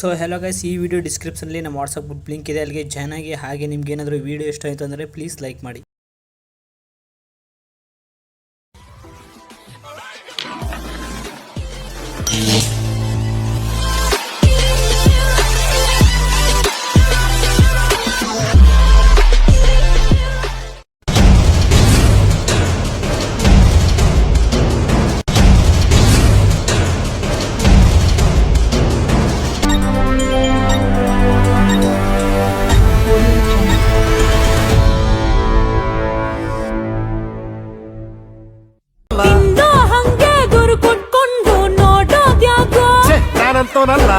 So hello guys, ಈ video ಡಿಸ್ಕ್ರಿಪ್ಷನಲ್ಲಿ ನಮ್ಮ ವಾಟ್ಸಪ್ ಗ್ರೂಪ್ ಲಿಂಕ್ ಇದೆ, ಅಲ್ಲಿಗೆ ಜಾಯ್ನ್ ಆಗಿ. ಹಾಗೆ ನಿಮ್ಗೆ ಏನಾದರೂ ವಿಡಿಯೋ ಇಷ್ಟ ಆಯಿತು ಅಂದರೆ ಪ್ಲೀಸ್ ಲೈಕ್ ಮಾಡಿ. ನಾನಂತವನಲ್ಲ,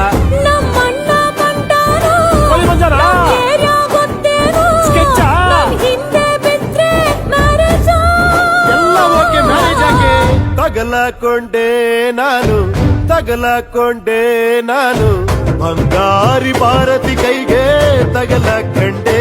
ನಮ್ಮಣ್ಣ ಬಂಡಾರ ಮಂಜಾರ ಸ್ಕೆಚ್ಚ ಹಿಂದೆ ಬಿದ್ರೆ ಮ್ಯಾರೇಜ್ ಎಲ್ಲ ಓಕೆ, ಮ್ಯಾರೇಜ್ ಆಗಿ ತಗಲಕೊಂಡೆ ನಾನು ಬಂಗಾರಿ ಭಾರತಿ ಕೈಗೆ ತಗಲಕೊಂಡೆ.